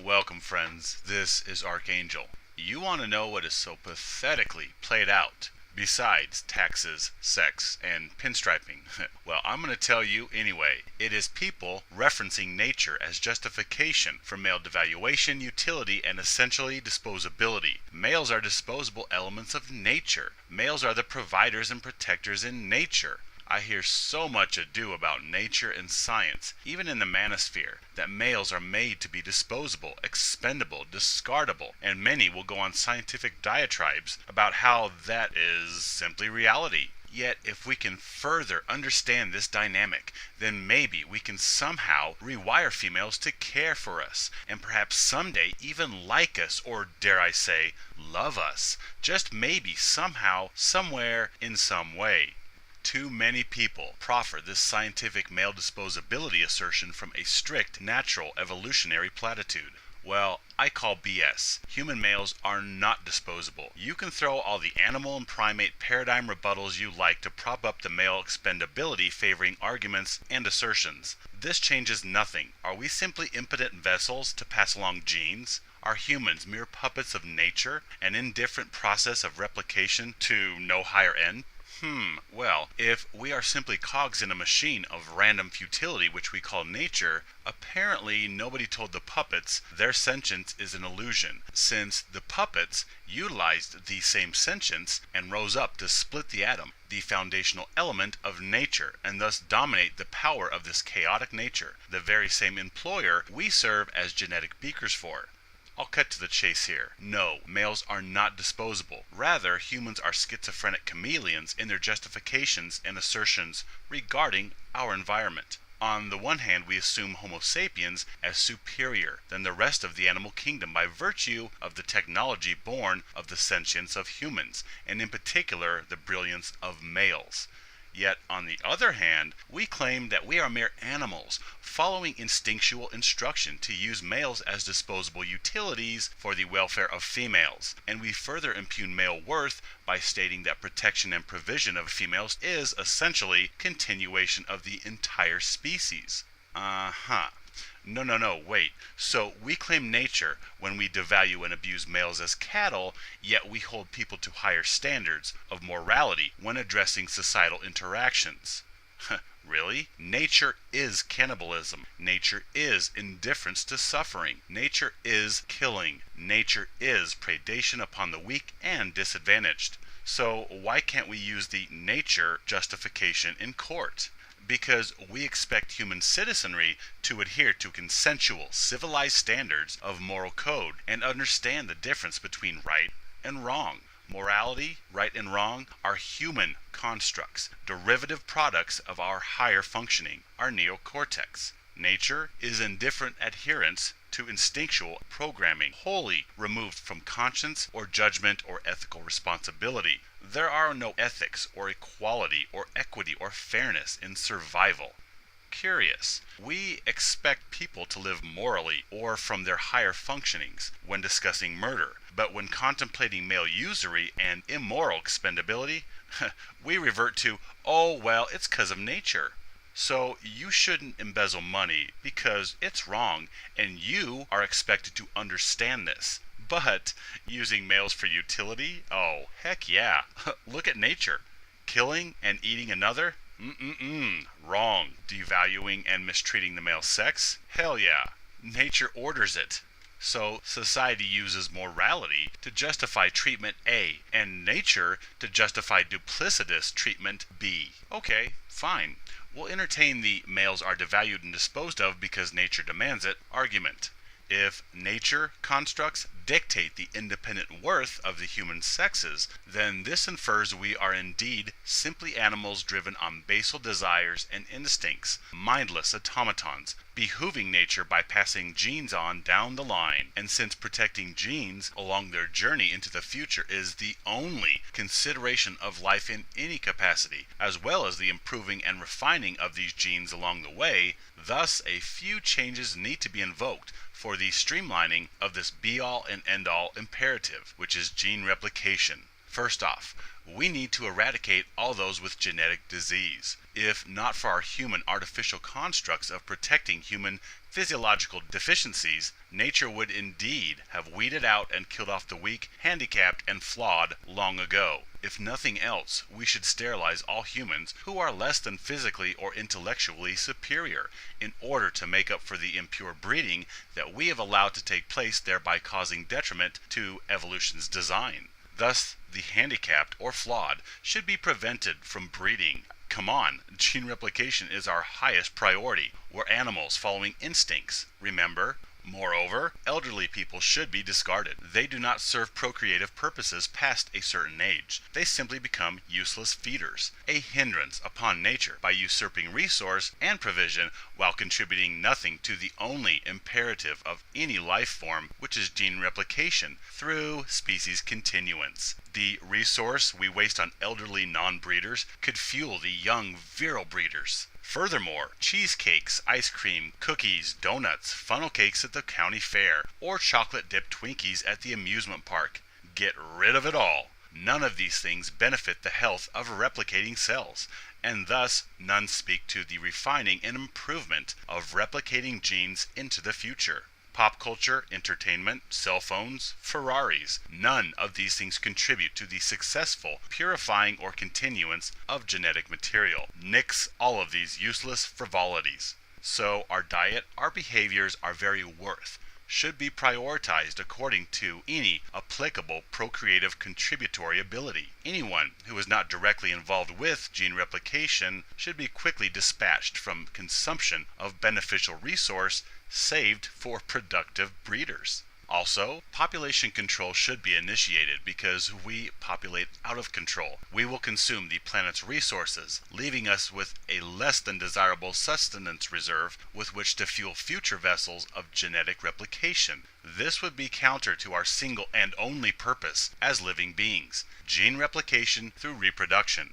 Welcome, friends. This is Archangel. You want to know what is so pathetically played out, besides taxes, sex, and pinstriping? Well, I'm going to tell you anyway. It is people referencing nature as justification for male devaluation, utility, and essentially disposability. Males are disposable elements of nature. Males are the providers and protectors in nature. I hear so much ado about nature and science, even in the manosphere, that males are made to be disposable, expendable, discardable, and many will go on scientific diatribes about how that is simply reality. Yet, if we can further understand this dynamic, then maybe we can somehow rewire females to care for us, and perhaps someday even like us, or dare I say, love us. Just maybe, somehow, somewhere, in some way. Too many people proffer this scientific male disposability assertion from a strict natural evolutionary platitude. Well, I call BS. Human males are not disposable. You can throw all the animal and primate paradigm rebuttals you like to prop up the male expendability favoring arguments and assertions. This changes nothing. Are we simply impotent vessels to pass along genes? Are humans mere puppets of nature, an indifferent process of replication to no higher end? Well, if we are simply cogs in a machine of random futility which we call nature, apparently nobody told the puppets their sentience is an illusion, since the puppets utilized the same sentience and rose up to split the atom, the foundational element of nature, and thus dominate the power of this chaotic nature, the very same employer we serve as genetic beakers for. I'll cut to the chase here. No, males are not disposable. Rather, humans are schizophrenic chameleons in their justifications and assertions regarding our environment. On the one hand, we assume Homo sapiens as superior than the rest of the animal kingdom by virtue of the technology born of the sentience of humans, and in particular, the brilliance of males. Yet, on the other hand, we claim that we are mere animals, following instinctual instruction to use males as disposable utilities for the welfare of females, and we further impugn male worth by stating that protection and provision of females is essentially continuation of the entire species. No, wait. So we claim nature when we devalue and abuse males as cattle, yet we hold people to higher standards of morality when addressing societal interactions. Really? Nature is cannibalism. Nature is indifference to suffering. Nature is killing. Nature is predation upon the weak and disadvantaged. So why can't we use the nature justification in court? Because we expect human citizenry to adhere to consensual, civilized standards of moral code and understand the difference between right and wrong. Morality, right and wrong, are human constructs, derivative products of our higher functioning, our neocortex. Nature is indifferent adherence to instinctual programming, wholly removed from conscience or judgment or ethical responsibility. There are no ethics or equality or equity or fairness in survival. Curious. We expect people to live morally or from their higher functionings when discussing murder, but when contemplating male usury and immoral expendability, we revert to, oh, well, it's 'cause of nature. So you shouldn't embezzle money because it's wrong and you are expected to understand this. But using males for utility? Oh, heck yeah. Look at nature. Killing and eating another? Wrong. Devaluing and mistreating the male sex? Hell yeah. Nature orders it. So society uses morality to justify treatment A and nature to justify duplicitous treatment B. Okay, fine. We'll entertain the males are devalued and disposed of because nature demands it argument. If nature constructs dictate the independent worth of the human sexes, then this infers we are indeed simply animals driven on basal desires and instincts, mindless automatons, behooving nature by passing genes on down the line. And since protecting genes along their journey into the future is the only consideration of life in any capacity, as well as the improving and refining of these genes along the way, thus a few changes need to be invoked for the streamlining of this be-all and end-all imperative, which is gene replication. First off, we need to eradicate all those with genetic disease. If not for our human artificial constructs of protecting human physiological deficiencies, nature would indeed have weeded out and killed off the weak, handicapped, and flawed long ago. If nothing else, we should sterilize all humans who are less than physically or intellectually superior, in order to make up for the impure breeding that we have allowed to take place, thereby causing detriment to evolution's design. Thus, the handicapped or flawed should be prevented from breeding. Come on, gene replication is our highest priority. We're animals following instincts, remember? Moreover, elderly people should be discarded. They do not serve procreative purposes past a certain age. They simply become useless feeders, a hindrance upon nature by usurping resource and provision while contributing nothing to the only imperative of any life form, which is gene replication through species continuance. The resource we waste on elderly non-breeders could fuel the young virile breeders. Furthermore, cheesecakes, ice cream, cookies, donuts, funnel cakes at the county fair, or chocolate-dipped Twinkies at the amusement park. Get rid of it all. None of these things benefit the health of replicating cells, and thus none speak to the refining and improvement of replicating genes into the future. Pop culture, entertainment, cell phones, Ferraris. None of these things contribute to the successful purifying or continuance of genetic material. Nix all of these useless frivolities. So our diet, our behaviors, our very worth should be prioritized according to any applicable procreative contributory ability. Anyone who is not directly involved with gene replication should be quickly dispatched from consumption of beneficial resource saved for productive breeders. Also, population control should be initiated because we populate out of control. We will consume the planet's resources, leaving us with a less than desirable sustenance reserve with which to fuel future vessels of genetic replication. This would be counter to our single and only purpose as living beings, gene replication through reproduction.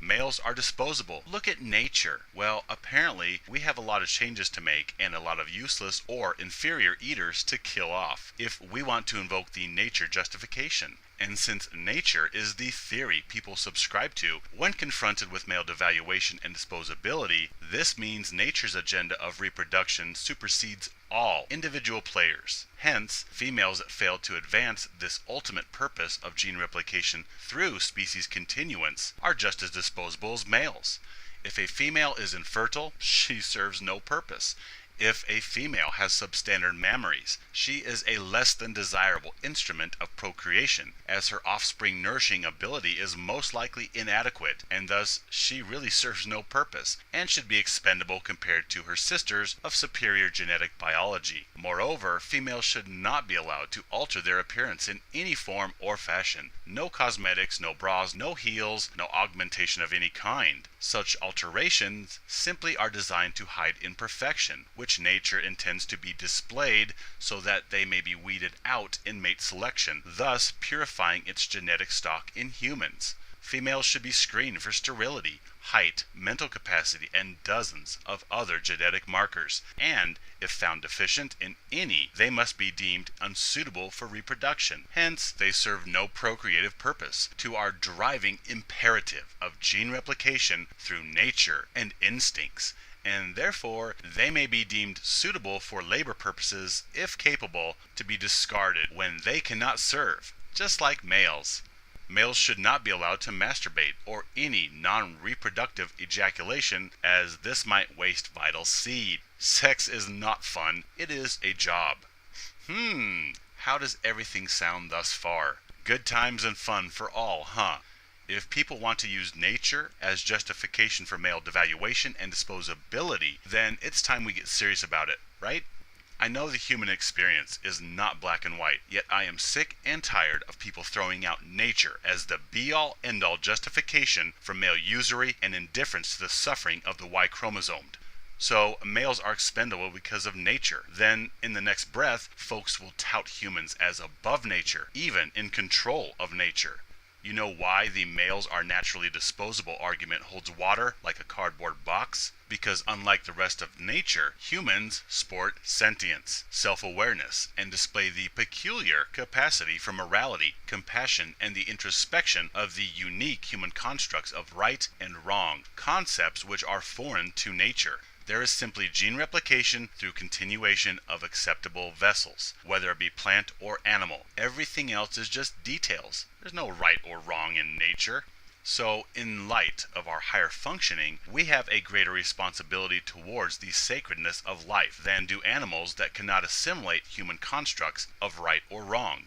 Males are disposable. Look at nature. Well, apparently, we have a lot of changes to make and a lot of useless or inferior eaters to kill off if we want to invoke the nature justification. And since nature is the theory people subscribe to when confronted with male devaluation and disposability, this means nature's agenda of reproduction supersedes all individual players. Hence, females that fail to advance this ultimate purpose of gene replication through species continuance are just as disposable as males. If a female is infertile, she serves no purpose. If a female has substandard mammaries, she is a less than desirable instrument of procreation, as her offspring nourishing ability is most likely inadequate, and thus she really serves no purpose, and should be expendable compared to her sisters of superior genetic biology. Moreover, females should not be allowed to alter their appearance in any form or fashion. No cosmetics, no bras, no heels, no augmentation of any kind. Such alterations simply are designed to hide imperfection, which nature intends to be displayed so that they may be weeded out in mate selection, thus purifying its genetic stock in humans. Females should be screened for sterility, height, mental capacity, and dozens of other genetic markers, and if found deficient in any, they must be deemed unsuitable for reproduction. Hence, they serve no procreative purpose to our driving imperative of gene replication through nature and instincts, and therefore they may be deemed suitable for labor purposes if capable to be discarded when they cannot serve, just like males. Males should not be allowed to masturbate or any non-reproductive ejaculation, as this might waste vital seed. Sex is not fun, it is a job. How does everything sound thus far? Good times and fun for all, huh? If people want to use nature as justification for male devaluation and disposability, then it's time we get serious about it, right? I know the human experience is not black and white, yet I am sick and tired of people throwing out nature as the be-all, end-all justification for male usury and indifference to the suffering of the Y chromosome. So males are expendable because of nature. Then, in the next breath, folks will tout humans as above nature, even in control of nature. You know why the males are naturally disposable argument holds water like a cardboard box? Because unlike the rest of nature, humans sport sentience, self-awareness, and display the peculiar capacity for morality, compassion, and the introspection of the unique human constructs of right and wrong, concepts which are foreign to nature. There is simply gene replication through continuation of acceptable vessels, whether it be plant or animal. Everything else is just details. There's no right or wrong in nature. So, in light of our higher functioning, we have a greater responsibility towards the sacredness of life than do animals that cannot assimilate human constructs of right or wrong.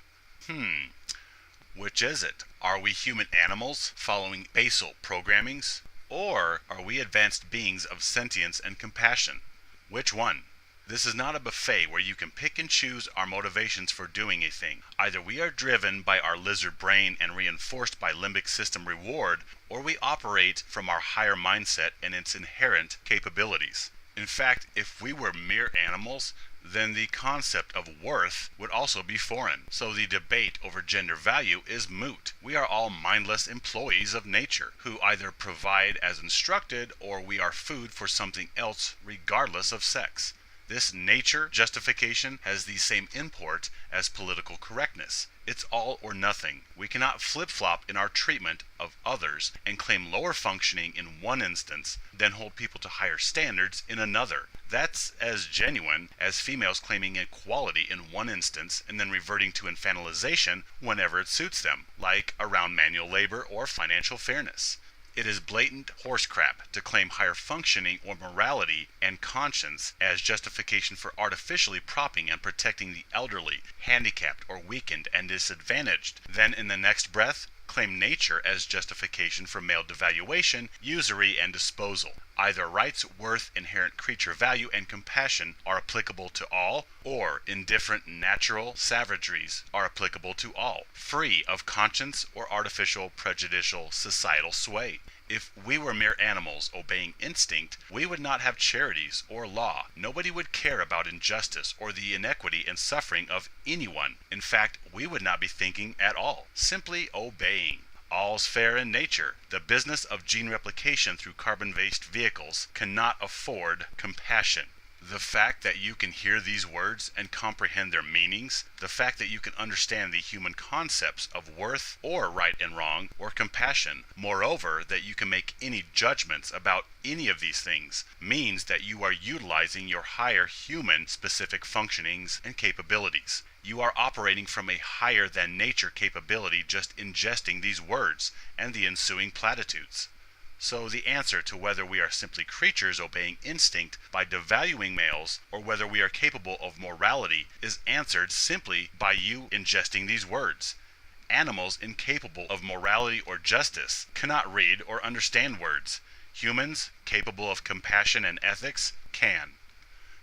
Which is it? Are we human animals following basal programmings? Or are we advanced beings of sentience and compassion? Which one? This is not a buffet where you can pick and choose our motivations for doing a thing. Either we are driven by our lizard brain and reinforced by limbic system reward, or we operate from our higher mindset and its inherent capabilities. In fact, if we were mere animals, then the concept of worth would also be foreign. So the debate over gender value is moot. We are all mindless employees of nature, who either provide as instructed or we are food for something else regardless of sex. This nature justification has the same import as political correctness. It's all or nothing. We cannot flip-flop in our treatment of others and claim lower functioning in one instance, then hold people to higher standards in another. That's as genuine as females claiming equality in one instance and then reverting to infantilization whenever it suits them, like around manual labor or financial fairness. It is blatant horse crap to claim higher functioning or morality and conscience as justification for artificially propping and protecting the elderly, handicapped, or weakened and disadvantaged. Then in the next breath, claim nature as justification for male devaluation, usury, and disposal. Either rights, worth, inherent creature value, and compassion are applicable to all, or indifferent natural savageries are applicable to all, free of conscience or artificial prejudicial societal sway. If we were mere animals obeying instinct, we would not have charities or law. Nobody would care about injustice or the inequity and suffering of anyone. In fact, we would not be thinking at all, simply obeying. All's fair in nature. The business of gene replication through carbon-based vehicles cannot afford compassion. The fact that you can hear these words and comprehend their meanings, the fact that you can understand the human concepts of worth or right and wrong or compassion, moreover, that you can make any judgments about any of these things, means that you are utilizing your higher human specific functionings and capabilities. You are operating from a higher than nature capability just ingesting these words and the ensuing platitudes. So the answer to whether we are simply creatures obeying instinct by devaluing males or whether we are capable of morality is answered simply by you ingesting these words. Animals incapable of morality or justice cannot read or understand words. Humans capable of compassion and ethics can.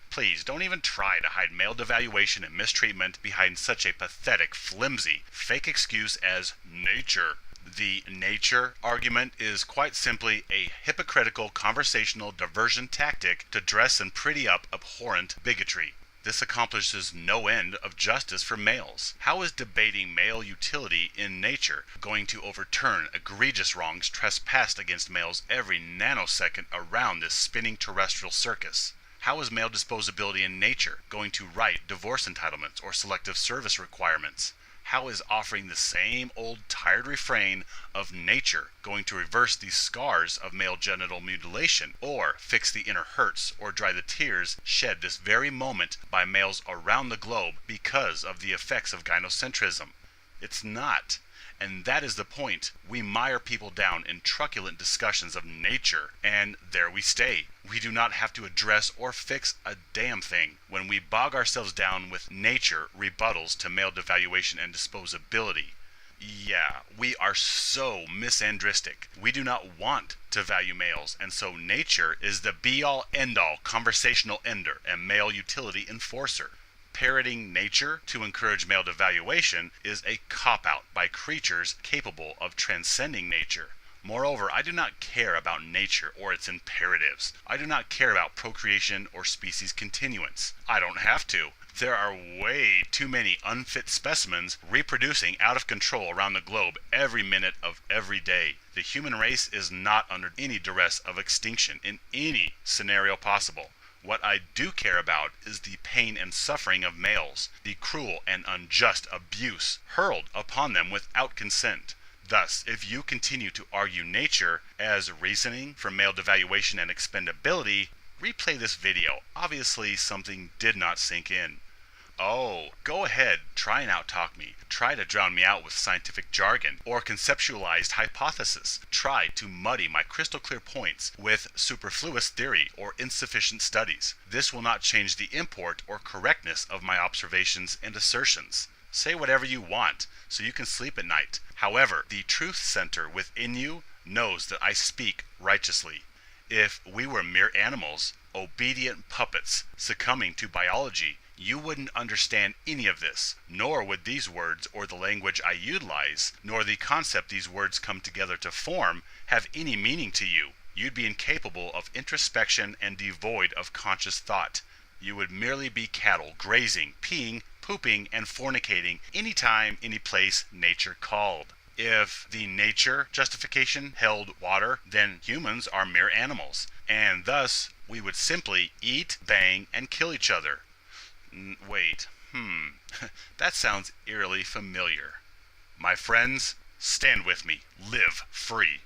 Please don't even try to hide male devaluation and mistreatment behind such a pathetic, flimsy, fake excuse as nature. The nature argument is quite simply a hypocritical conversational diversion tactic to dress and pretty up abhorrent bigotry. This accomplishes no end of justice for males. How is debating male utility in nature going to overturn egregious wrongs trespassed against males every nanosecond around this spinning terrestrial circus? How is male disposability in nature going to right divorce entitlements or selective service requirements? How is offering the same old tired refrain of nature going to reverse these scars of male genital mutilation, or fix the inner hurts, or dry the tears shed this very moment by males around the globe because of the effects of gynocentrism? It's not. And that is the point. We mire people down in truculent discussions of nature, and there we stay. We do not have to address or fix a damn thing when we bog ourselves down with nature rebuttals to male devaluation and disposability. Yeah, we are so misandristic. We do not want to value males, and so nature is the be-all, end-all conversational ender and male utility enforcer. Parroting nature to encourage male devaluation is a cop-out by creatures capable of transcending nature. Moreover, I do not care about nature or its imperatives. I do not care about procreation or species continuance. I don't have to. There are way too many unfit specimens reproducing out of control around the globe every minute of every day. The human race is not under any duress of extinction in any scenario possible. What I do care about is the pain and suffering of males, the cruel and unjust abuse hurled upon them without consent. Thus, if you continue to argue nature as reasoning for male devaluation and expendability, replay this video. Obviously, something did not sink in. Oh, go ahead, try and out-talk me. Try to drown me out with scientific jargon or conceptualized hypothesis. Try to muddy my crystal clear points with superfluous theory or insufficient studies. This will not change the import or correctness of my observations and assertions. Say whatever you want so you can sleep at night. However, the truth center within you knows that I speak righteously. If we were mere animals, obedient puppets, succumbing to biology, you wouldn't understand any of this, nor would these words or the language I utilize, nor the concept these words come together to form, have any meaning to you. You'd be incapable of introspection and devoid of conscious thought. You would merely be cattle grazing, peeing, pooping, and fornicating anytime, any place nature called. If the nature justification held water, then humans are mere animals, and thus we would simply eat, bang, and kill each other. Wait, that sounds eerily familiar. My friends, stand with me. Live free.